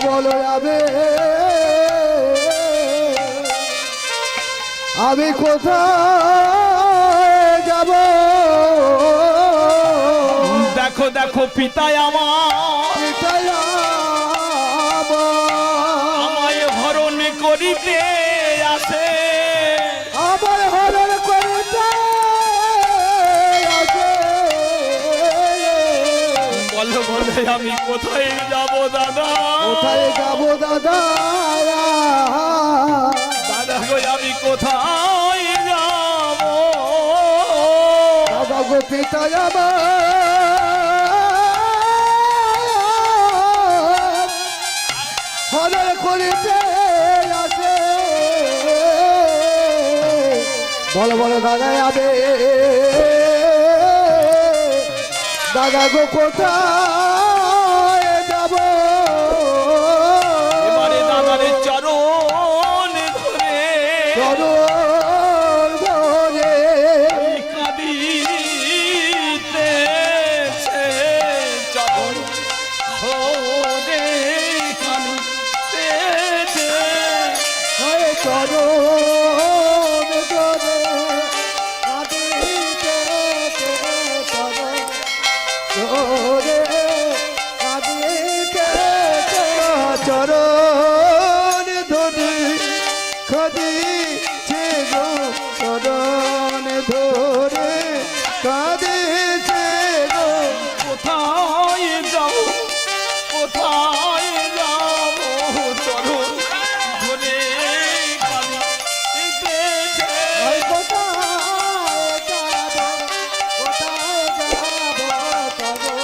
বলো আমি কোথায় যাব? দেখো দেখো পিতায় আমার আমায় হরণ করিতে আসে, আমার হরণ করিতে আসে। বলো বলো আমি কোথায় যাব দাদা? কোথায় যাব দাদা? দাদা গো আমি কোথায় যাব? দাদা গো পিতায় আমার হরণ করিতে আসে। বলো বলো দাদা যাবে, দাদা গো কোথায় যাব? এবারে দাদার চরণ ধরে চরণ ধরে কাঁদিতেছে, চরণ ধরে কাঁদিতেছে। হয় চরণ ধরে কাঁদিতেছে, চরণ ধরে কাঁদিতেছে, চরণ ধরে কাঁদিছে গো, চরণ ধরে কাঁদিছে গো। কোথায় যাও কোথায় যাব? চরণ ধরে কাঁদিতেছে। ওই কোথায় যাব, কোথায় যাব, চরণ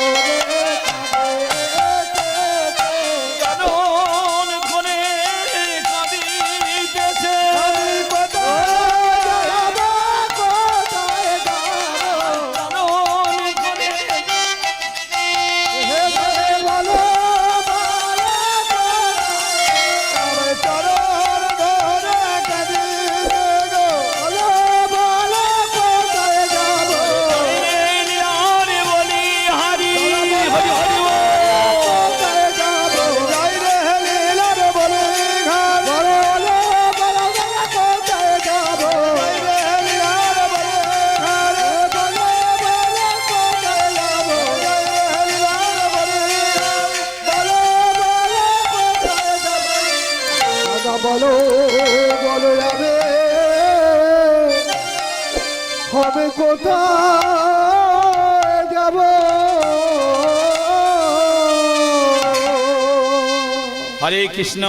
ধরে কাঁদিতেছে। চরণ ধরে কাঁদিতেছে। আমি কোথায় যাব, কোথায় যাব? চরণ ধরে হে হে বলো, বলো আমার চরণ ধরে কাঁদিছে গো। বলো, বলো কোথায় যাব? রে বলি হরি হরি হরি কোথায় যাব? যাই রে লীলার বলে ঘাট। বলো, বলো, বলো কোথায় যাব? যাই রে লীলার বলে ঘাট। বলো, বলো কোথায় যাব? যাই রে লীলার বলে ঘাট। বলো, বলো কোথায় যাব? দাদা বলো, বলো যাবে হবে কোথায় যাব? হরে কৃষ্ণ।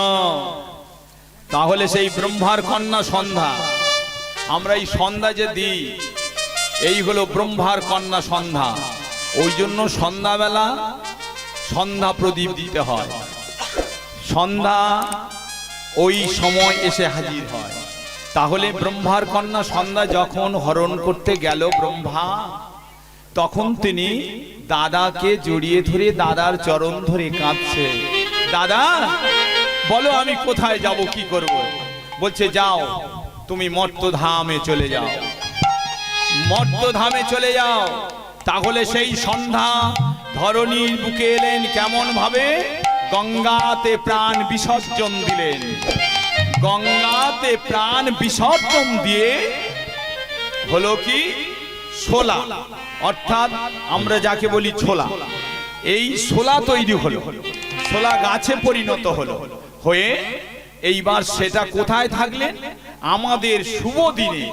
তাহলে সেই ব্রহ্মার কন্যা সন্ধ্যা, আমরা এই সন্ধ্যা যে দিই এই হলো ব্রহ্মার কন্যা সন্ধ্যা। ওই জন্য সন্ধ্যাবেলা সন্ধ্যা প্রদীপ দিতে হয়। সন্ধ্যা ওই সময় এসে হাজির হয়। তাহলে ব্রহ্মার কন্যা সন্ধ্যা যখন হরণ করতে গেল ব্রহ্মা, তখন তিনি দাদাকে জড়িয়ে ধরে দাদার চরণ ধরে কাঁদছে। দাদা বলো আমি কোথায় যাব, কি করব? বলছে যাও তুমি মর্তধামে চলে যাও, মর্তধামে চলে যাও। তাহলে সেই সন্ধ্যা ধরণীর বুকে এলেন কেমন ভাবে? গঙ্গাতে প্রাণ বিসর্জন দিলেন। গঙ্গাতে প্রাণ বিসর্জন দিয়ে হলো কি ছোলা, অর্থাৎ আমরা যাকে বলি ছোলা, এই ছোলা তৈরি হলো, ছোলা গাছে পরিণত হলো। হয়ে এইবার সেটা কোথায় থাকলেন? আমাদের শুভ দিনে,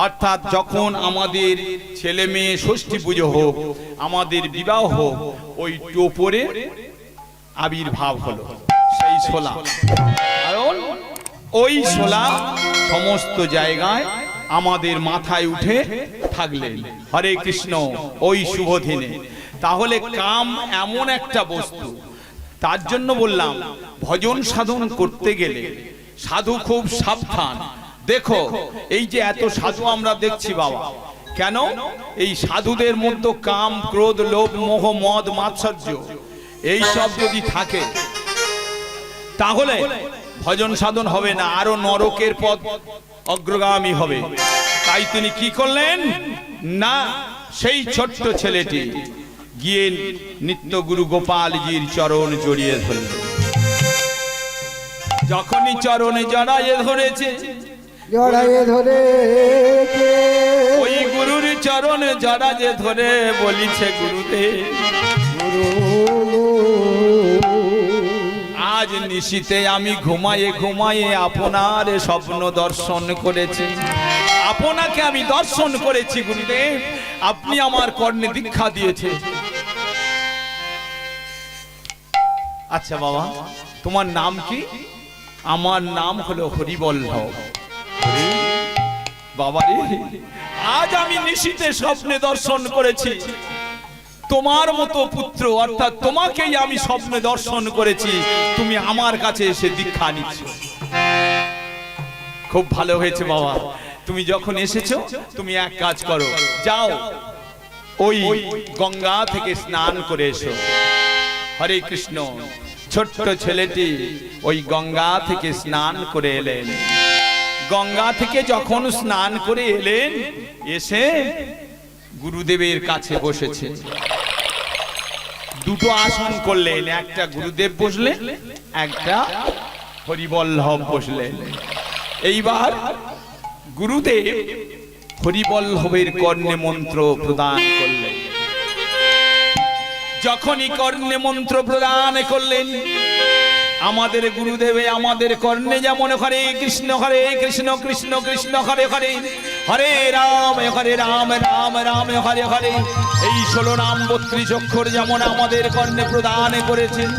অর্থাৎ যখন আমাদের ছেলে মেয়ে ষষ্ঠী পুজো হোক, আমাদের বিবাহ হোক, ওই টোপরে আবির্ভাব হলো সেই ছোলা। কারণ ওই ছোলা সমস্ত জায়গায় আমাদের মাথায় উঠে থাকলেন। হরে কৃষ্ণ ওই শুভ দিনে। তাহলে কাম এমন একটা বস্তু, তার জন্য বললাম ভজন সাধন করতে গেলে সাধু খুব সাবধান। দেখো এই যে এত সাধু আমরা দেখছি বাবা, কেন? এই সাধুদের মধ্যে কাম, ক্রোধ, লোভ, মোহ, মদ, মাৎসর্য এই সব যদি থাকে তাহলে ভজন সাধন হবে না, আরো নরকের পথ অগ্রগামী হবে। তাই তিনি কি করলেন না, সেই ছোট্ট ছেলেটি গিয়ে নিত্যগুরু গোপালজির চরণ জড়িয়ে ধরলেন। যখনই চরণে জড়াইয়ে ধরেছে, জড়াইয়ে ধরে ওই গুরুর চরণে জড়াইয়ে ধরে বলিছে, গুরুদেব আজ নিশীতে আমি ঘুমায়ে ঘুমায়ে আপনার স্বপ্ন দর্শন করেছি, আপনাকে আমি দর্শন করেছি গুরুদেব, আপনি আমার কর্ণে দীক্ষা দিয়েছে। আচ্ছা বাবা, তোমার নাম কি? আমার নাম হলো হরিবল্লভ। বাবা রে, আজ আমি নিশীতে স্বপ্নে দর্শন করেছি তোমার মতো পুত্র, অর্থাৎ তোমাকেই আমি স্বপ্নে দর্শন করেছি, তুমি আমার কাছে এসে দীক্ষা নিচ্ছ। খুব ভালো হয়েছে বাবা, তুমি যখন এসেছো তুমি এক কাজ করো, যাও ওই গঙ্গা থেকে স্নান করে এসো। হরে কৃষ্ণ। ছোট্ট ছেলেটি ওই গঙ্গা থেকে স্নান করে এলেন। গঙ্গা থেকে যখন স্নান করে এলেন, এসে গুরুদেবের কাছে বসেছে। দুটো আসন করলেন, একটা গুরুদেব বসলেন, একটা হরিবল্লভ বসলেন। এইবার গুরুদেব হরিবল্লভের কর্ণে মন্ত্র প্রদান করলেন। যখনই কর্ণে মন্ত্র প্রদান করলেন, আমাদের গুরুদেবে আমাদের কর্ণে যেমন হরে কৃষ্ণ কৃষ্ণ কৃষ্ণ হরে হরে, হরে রাম রাম রাম হরে হরে, এই 16 নাম 32 অক্ষর যেমন আমাদের কর্ণে প্রদান করেছেন,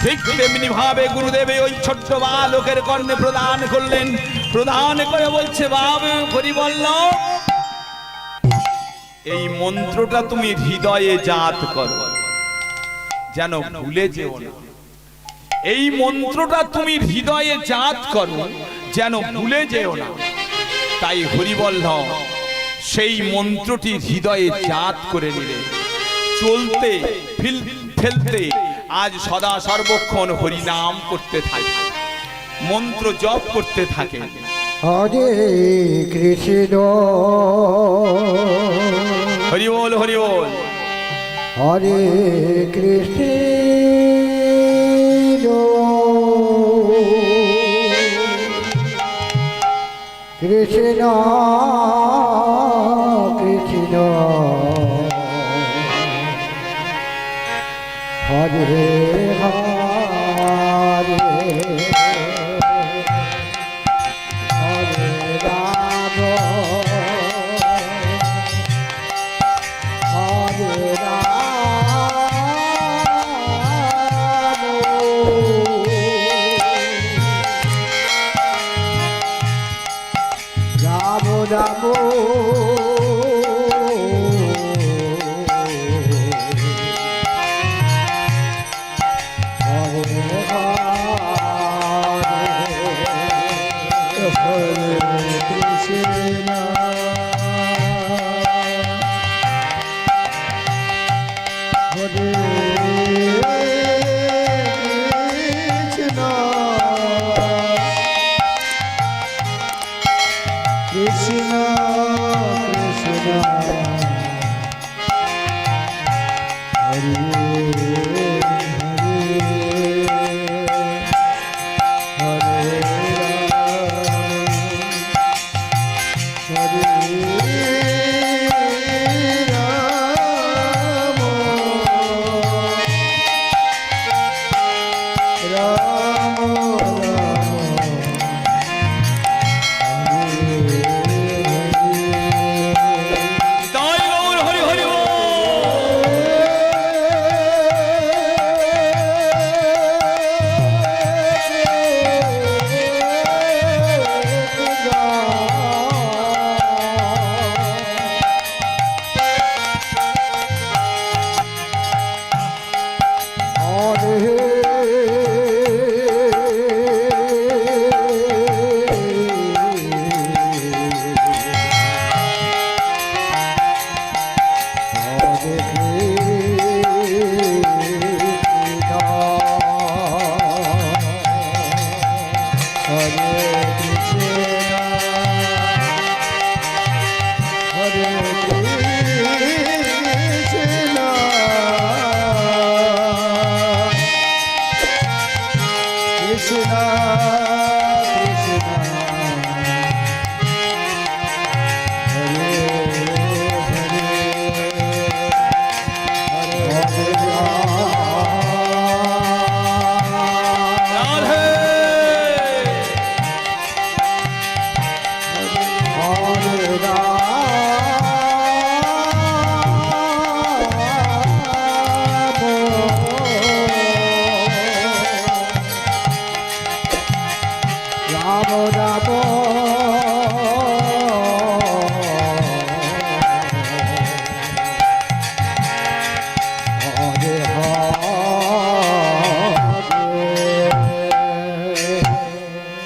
ঠিক তেমনি ভাবে গুরুদেব ওই ছোট্ট বালকের কর্ণে প্রদান করলেন। প্রদান করে বলছে, বাবা হরিবল্লভ, এই মন্ত্রটা তুমি হৃদয়ে জাত করো, যেন ভুলে যেও না। এই মন্ত্রটা তুমি হৃদয়ে জাত করো, যেন ভুলে যেও না। তাই হরিবল্লভ সেই মন্ত্রটি হৃদয়ে জাত করে নিলে, চলতে ফেলতে আজ সদা সর্বক্ষণ হরিনাম করতে থাকে, মন্ত্র জপ করতে থাকে। হরে কৃষ্ণ হরি বল, হরি বল। হরে কৃষ্ণ কৃষ্ণ কৃষ্ণ হরে হরে হরে রাম হরে রাম রাম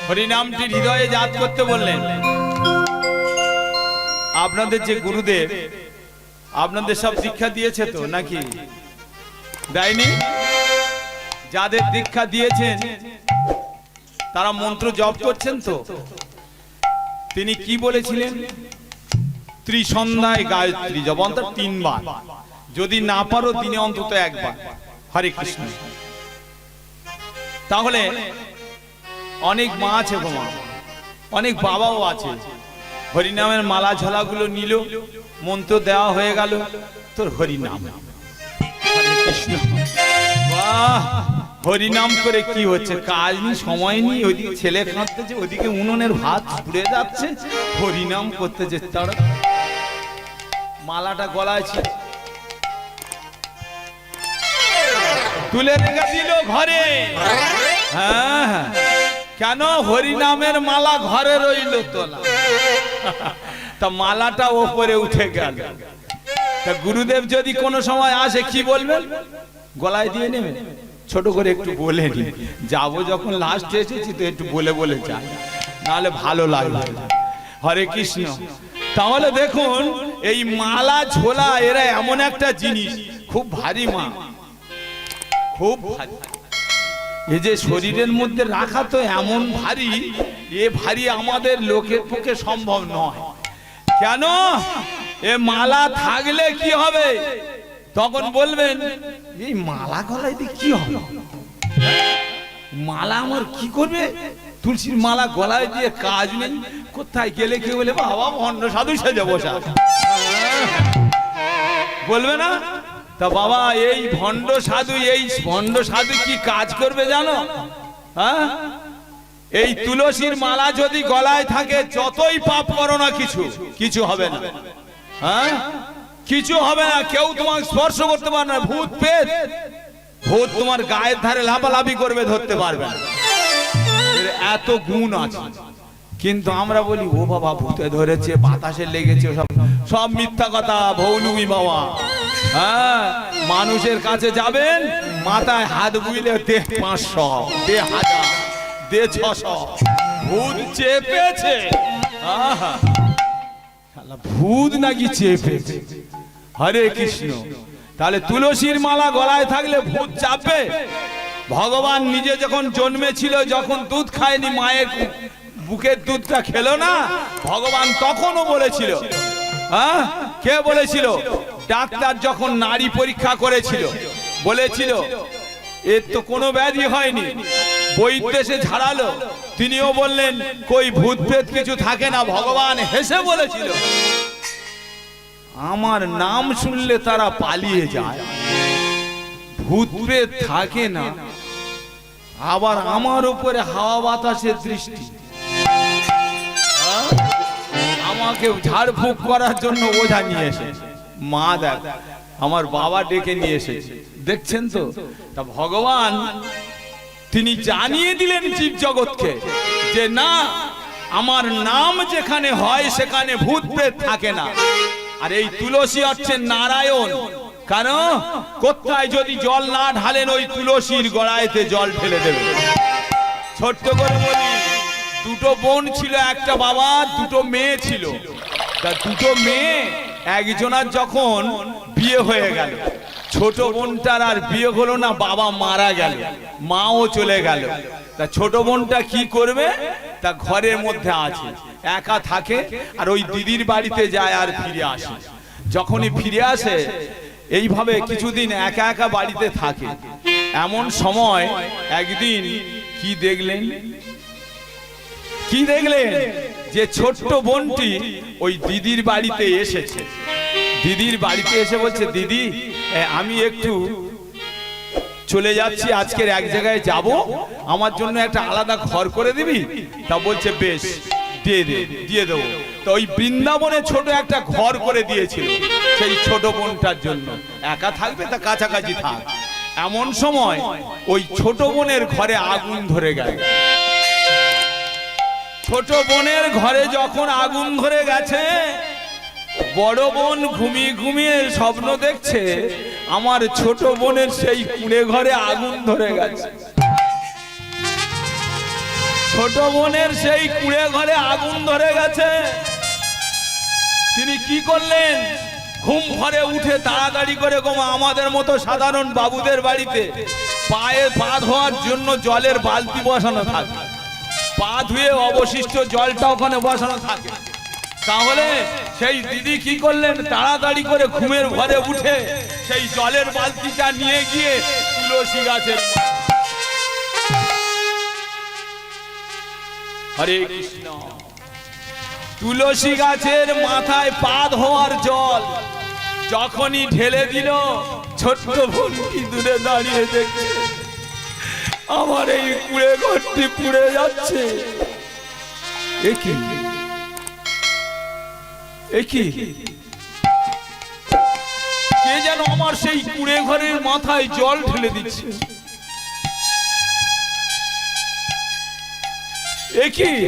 হরিনামটি হৃদয়ে জাত করতে বললেন। আপনাদের যে গুরুদেব আপনাদের সব দীক্ষা দিয়েছে তো নাকি দেয়নি? যাদের দীক্ষা দিয়েছেন তারা মন্ত্র জপ করছেন তো? তিনি কি বলেছিলেন? ত্রিসন্ধ্যায় গায়ত্রী জপ অন্তত 3 বার, যদি না পারো দিনে অন্তত 1 বার। হরে কৃষ্ণ। তাহলে অনেক মা আছে গো মা, অনেক বাবাও আছে, হরিনামের মালা ঝোলাগুলো নিল, মন্ত্র দেওয়া হয়ে গেল, তোর হরিনাম। হরে কৃষ্ণ। বাহ, হরিনাম করে কি হচ্ছে? কাজ নেই, সময় নেই, ওইদিকে ছেলে কাঁদতেছে, ওইদিকে উনুনের ভাত পুড়ে যাচ্ছে, হরিনাম করতে যে তারা মালাটা গলায় ছিল, তুলে রেখে দিল ঘরে। হ্যাঁ হ্যাঁ, কেন? হরিনামের মালা ঘরে রইল তোলা, তা মালাটা ওপরে উঠে গেল। তা গুরুদেব যদি কোনো সময় আসে কি বলবেন? গলায় দিয়ে নেবেন, ছোট করে একটু বলে নি, যাবো যখন লাস্টে এসেছি তো একটু বলে বলে যাই, নাহলে ভালো লাগবে। হরে কৃষ্ণ। তাহলে দেখুন এই মালা ঝোলা এরা এমন একটা জিনিস, খুব ভারী মা, খুব ভারী। এই যে শরীরের মধ্যে রাখা তো এমন ভারী, এ ভারী আমাদের লোকের পক্ষে সম্ভব নয়। কেন? এ মালা থাকলে কি হবে? তখন বলবেন এই মালা গলায় দিয়ে কি হবে? মালা আমার কি করবে? তুলসীর মালা গলায় দিয়ে কাজ নেই। কোথায় গেলে কি বলে, বাবা ভণ্ড সাধু সেজে বসা, বলবে না? তা বাবা এই ভণ্ড সাধু, এই ভণ্ড সাধু কি কাজ করবে জানো? হ্যাঁ, এই তুলসীর মালা যদি গলায় থাকে, যতই পাপ করো না কিছু কিছু হবে না। হ্যাঁ, কিছু হবে না, কেউ তোমাকে স্পর্শ করতে পারবে না। ভূত পেট, ভূত তোমার গায়ের ধারে লাফালাফি করবে, ধরতে পারবে না। এর এত গুণ আছে। কিন্তু আমরা বলি ও বাবা ভূতে ধরেছে, বাতাসে লেগেছে, সব সব মিথ্যা কথা, ভৌলুমি বাবা। হ্যাঁ, মানুষের কাছে যাবেন, মাথায় হাত বুইলে দে 500, দে 1000, দে 600, ভূত চেপেছে। ভূত নাকি চেপেছে? হরে কৃষ্ণ। তাহলে তুলসীর মালা গলায় থাকলে ভূত চাপবে? ভগবান নিজে যখন জন্মেছিল, যখন দুধ খায়নি, মায়ের বুকের দুধটা খেলো না, ভগবান তখনও বলেছিল। হ্যাঁ, কে বলেছিল? ডাক্তার যখন নারী পরীক্ষা করেছিল, বলেছিল এর তো কোনো ব্যাধি হয়নি, বৈদ্য এসে ঝাড়ালো, তিনিও বললেন কই ভূত প্রেত কিছু থাকে না। ভগবান হেসে বলেছিল আমার নাম শুনলে তারা পালিয়ে যায়, ভূত প্রেত থাকে না। আবার আমার উপরে হাওয়া বাতাসের দৃষ্টি, আমাকে ঝাড়ফুঁক করার জন্য ওঝা নিয়ে এসেছে। মা দেখ, আমার বাবা ডেকে নিয়ে এসেছে, দেখছেন তো? তা ভগবান তিনি জানিয়ে দিলেন জীব জগৎকে যে না, আমার নাম যেখানে হয় সেখানে ভূত প্রেত থাকে না। আর এই তুলসী হচ্ছে নারায়ণ। কেন? কোথায় যদি জল না ঢালেন, ওই তুলসীর গড়াইতে জল ঢেলে দেবে। ছোট্ট করে বলি, দুটো বোন ছিল, একটা বাবা, দুটো মেয়ে ছিল। তা দুটো মেয়ে, একজনের যখন বিয়ে হয়ে গেল, ছোট বোনটার আর বিয়ে হলো না, বাবা মারা গেল, মাও চলে গেল। তা ছোট বোনটা কি করবে? তা ঘরের মধ্যে আছে, একা থাকে, আর ওই দিদির বাড়িতে যায় আর ফিরে আসে। যখনই ফিরে আসে, এইভাবে কিছুদিন একা একা বাড়িতে থাকে। এমন সময় একদিন কি দেখলেন? কি দেখলেন? যে ছোট্ট বোনটি ওই দিদির বাড়িতে এসেছে। দিদির বাড়িতে এসে বলছে, দিদি আমি একটু চলে যাচ্ছি, আজকের এক জায়গায় যাব, আমার জন্য একটা আলাদা ঘর করে দিবি? তা বলছে বেশ, দিয়ে দেবো। তো ওই বৃন্দাবনে ছোট একটা ঘর করে দিয়েছিল সেই ছোট বোনটার জন্য। একা থাকবে, তা কাছাকাছি থাক। এমন সময় ওই ছোট বোনের ঘরে আগুন ধরে গেল। ছোট বোনের ঘরে যখন আগুন ধরে গেছে, বড় বোন ঘুমিয়ে ঘুমিয়ে স্বপ্ন দেখছে আমার ছোট বোনের সেই কুঁড়ে ঘরে আগুন ধরে গেছে। ছোট বোনের সেই কুঁড়ে ঘরে আগুন ধরে গেছে। তিনি কি করলেন? ঘুম ঘরে উঠে তাড়াতাড়ি করে আমাদের মতো সাধারণ বাবুদের বাড়িতে পায়ে পা ধোয়ার জন্য জলের বালতি বসানো থাকে, পা ধুয়ে অবশিষ্ট জলটা ওখানে বসানো থাকে। তাহলে সেই দিদি কি করলেন? তাড়াতাড়ি করে ঘুমের ঘরে উঠে সেই জলের বালতিটা নিয়ে গিয়ে তুলসী গাছের, হরে কৃষ্ণ, তুলসী গাছের মাথায় পা ধোয়ার জল যখনই ঢেলে দিল, ছোট্ট বোনটি দূরে দাঁড়িয়ে দেখছে আমার এই কুঁড়ে ঘরটি পুড়ে যাচ্ছে। একই একই কে যেন আমার সেই কুঁড়ে ঘরের মাথায় জল ঢেলে দিচ্ছে। একই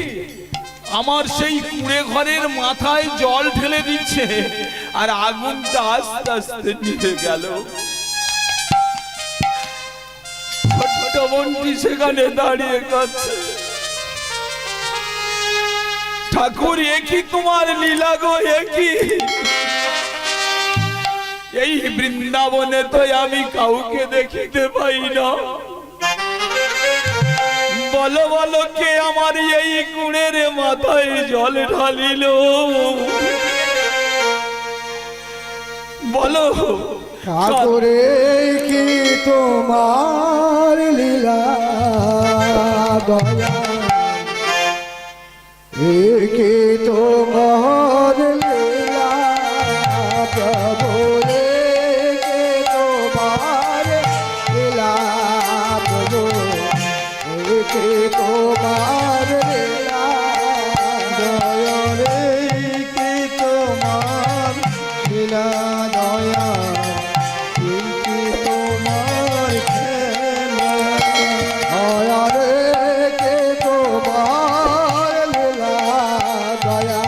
আমার সেই কুঁড়ে ঘরের মাথায় জল ঢেলে দিচ্ছে, আর আগুনটা আস্তে আস্তে নিভে গেল। ছোট বোনটি সেখানে দাঁড়িয়ে কাঁদছে। ঠাকুর, একই তোমার লীলা গো, একই। এই বৃন্দাবনে তো আমি কাউকে দেখিতে পাই না। বলো বলো, কে আমার এই কুঁড়ের মাথায় জল ঢালিল? বলো ঠাকুরে, কি তোমার লীলা দয়া, কি তোমার লীলা প্রভু, কি তোমার লীলা প্রভু, কি তোমার লীলা দয়া রে, কি তোমার লীলা দয়া, কি তোমার খেলা দয়া রে, কি তোমার লীলা দয়া,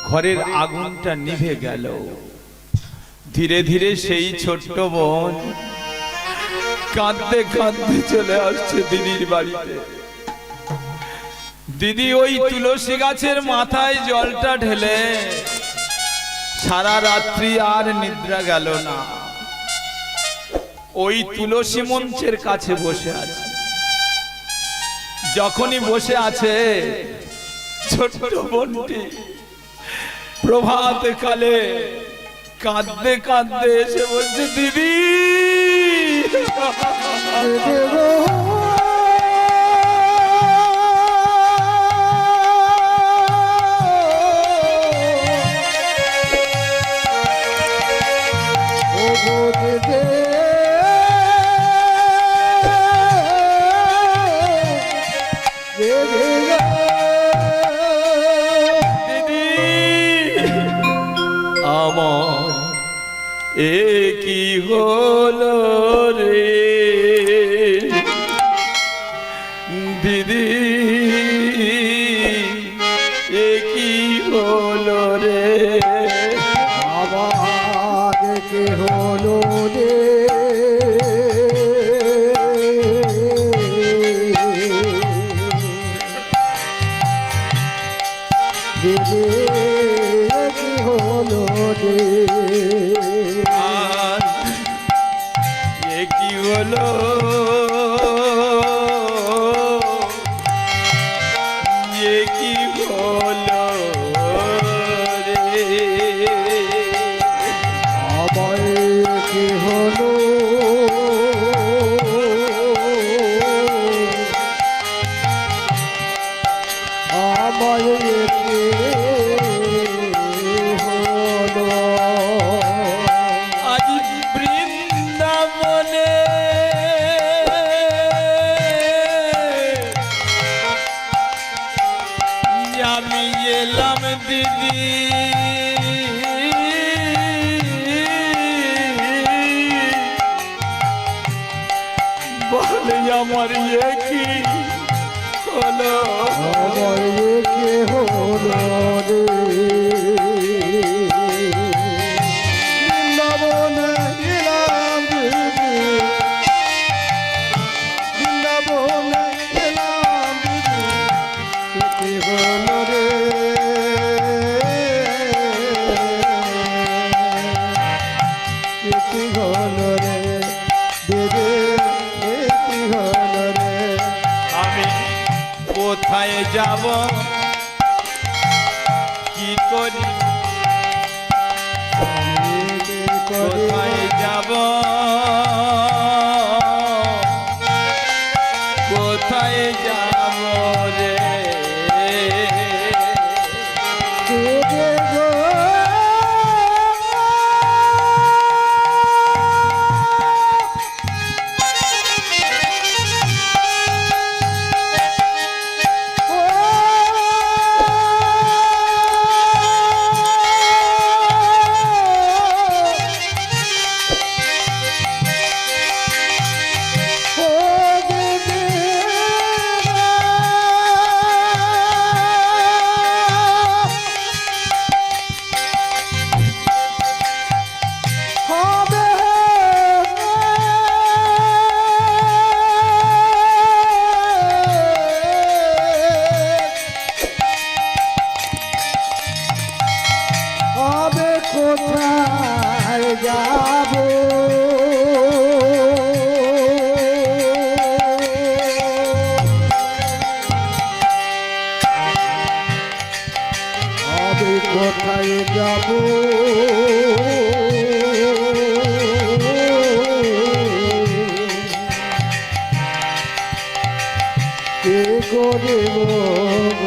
ঘরের আগুনটা নিভে গেল। ধীরে ধীরে সেই ছোট্ট বোন কাঁদতে কাঁদতে চলে আসছে দিদির বাড়িতে। দিদি ওই তুলসী গাছের মাথায় জলটা ঢেলে সারা রাত্রি আর নিদ্রা গেল না। ওই তুলসী মঞ্চের কাছে বসে আছে। যখনই বসে আছে ছোট্ট বোনটি প্রভাত কালে কাঁদতে কাঁদতে এসে বলছে, দিদি আমার এ কি হলো রে দিদি, এ কি হলো রে, আমার কি হলো রে দিদি, কি হলো রে আর এ কি হলো, এ কি হলো রে, আমার কি হলো আমার কি হলো আজ বৃন্দাবনে আমি এলাম দিদি, বলে আমার এ কি হলো, আমার কি হলো রে বৃন্দাবনে এলাম দিদি, বৃন্দাবনে এলাম দিদি, কি হলো রে কি হলো রে দিদি, কি হলো রে আমি কোথায় যাব কি করি, কোথায় যাব কোথায় যাব রে, কোথায় যাব আমি কোথায় যাব কে করিব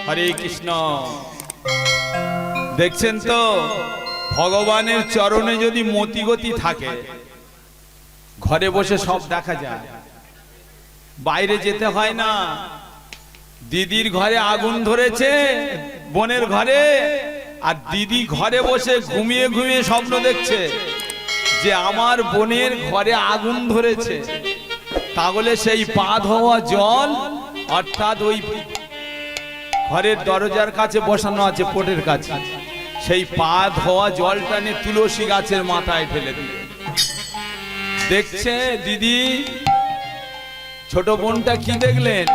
হরে কৃষ্ণ। দেখছেন তো ভগবানের চরণে যদি মতিগতি থাকে ঘরে বসে সব দেখা যায়, বাইরে যেতে হয় না। দিদির ঘরে আগুন ধরেছে বোনের ঘরে, আর দিদি ঘরে বসে ঘুমিয়ে ঘুমিয়ে স্বপ্ন দেখছে যে আমার বোনের ঘরে আগুন ধরেছে। তাহলে সেই পা ধোয়া জল অর্থাৎ ওই ঘরের দরজার কাছে বসানো আছে পোটের কাছে, সেই পা ধোয়া জলটা নিয়ে তুলসী গাছের মাথায় ফেলে দিল। দেখছে দিদি, ছোট বোনটা কি দেখলেন,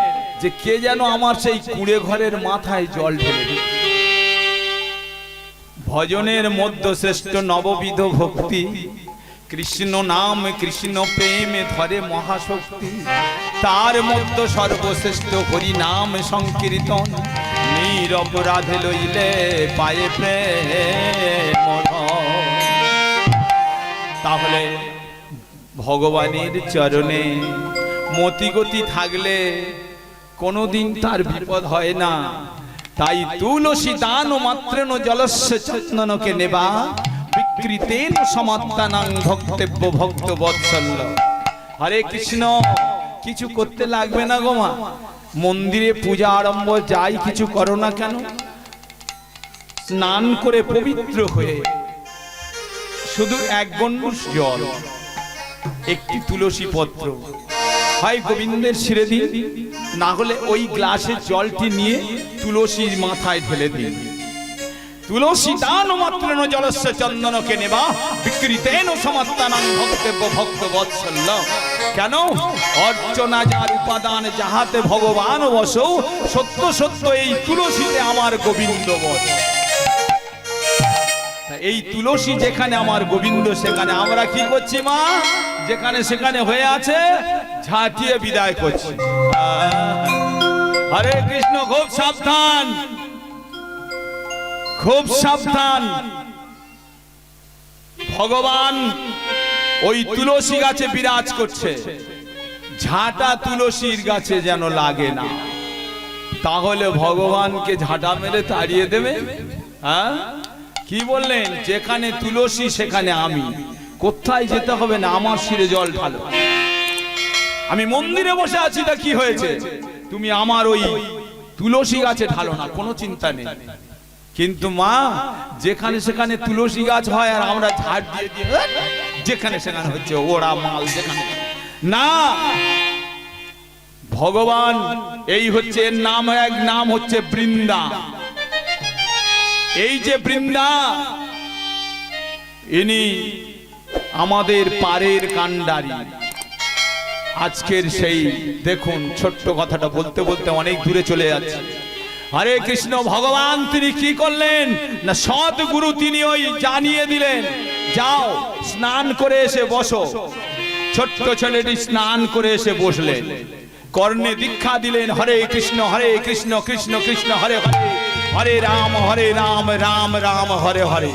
যে কে যেন আমার সেই কুঁড়ে ঘরের মাথায় জল ঢেলে দিল। ভজনের মধ্য শ্রেষ্ঠ নববিধ ভক্তি, কৃষ্ণ নাম কৃষ্ণ প্রেমে ধরে মহাশক্তি, তার মধ্য সর্বশ্রেষ্ঠ হরি নাম সংকীর্তন, নিরপরাধে লইলে পায়ে প্রেম রস। তাহলে ভগবানের চরণে মতিগতি থাকলে কোনোদিন তার বিপদ হয় না। তাই তুলসী দান মাত্রেন জলস্য চন্দনকে নেবা, বিকৃতেন সমাত্তানাং ভক্তেব্য ভক্ত বৎসল্য। হরে কৃষ্ণ, কিছু করতে লাগবে না গো মা, মন্দিরে পূজা আরম্ভ যাই কিছু করো না কেন, স্নান করে পবিত্র হয়ে শুধু এক গণ্ডূষ জল, একটি তুলসী পত্র হয় গোবিন্দের শিরে দিন, না হলে ওই গ্লাসের জলটি নিয়ে তুলসীর মাথায় ঢেলে দিন। তুলসী দান মাত্রেন জলস্য চন্দনকে নেবা, বিকৃতেন সমাত্তানাং ভক্তেব্য ভক্ত বৎসল্য। কেন? অর্চনা যার উপাদান, যাহাতে ভগবান বস, সত্য সত্য এই তুলসীতে আমার গোবিন্দ বস। এই তুলসী যেখানে আমার গোবিন্দ, সেখানে আমরা কি করছি মা? যেখানে সেখানে হয়ে আছে, ঝাঁটিয়ে বিদায় করছি। হরে কৃষ্ণ, খুব সাবধান, খুব সাবধান। ভগবান ওই তুলসী গাছে বিরাজ করছে, ঝাঁটা তুলসীর গাছে যেন লাগে না, তাহলে ভগবানকে ঝাঁটা মেরে তাড়িয়ে দেবে। হ্যাঁ, কি বললেন? যেখানে তুলসী সেখানে আমি, কোথায় যেতে হবে না, আমার শিরে জল ঢালো। আমি মন্দিরে বসে আছি, তা কি হয়েছে? তুমি আমার ওই তুলসী গাছে ঢালো না, কোনো চিন্তা নেই। কিন্তু মা, যেখানে সেখানে তুলসী গাছ হয় আর আমরা ঝাড় দিয়ে দিয়ে যেখানে সেখানে হচ্ছে ওরা মাল, যেখানে না। ভগবান এই হচ্ছে এর নাম, এক নাম হচ্ছে বৃন্দা। এই যে বৃন্দা, ইনি আমাদের পারের কান্ডারি। আজকের সেই দেখুন, ছোট্ট কথাটা বলতে বলতে অনেক দূরে চলে যাচ্ছে। হরে কৃষ্ণ, ভগবান তিনি কি করলেন না, সৎগুরু তিনি ওই জানিয়ে দিলেন, যাও স্নান করে এসে বসো। ছোট্ট ছেলেটি স্নান করে এসে বসলেন, কর্ণে দীক্ষা দিলেন, হরে কৃষ্ণ কৃষ্ণ কৃষ্ণ হরে হরে, হরে রাম রাম রাম হরে হরে।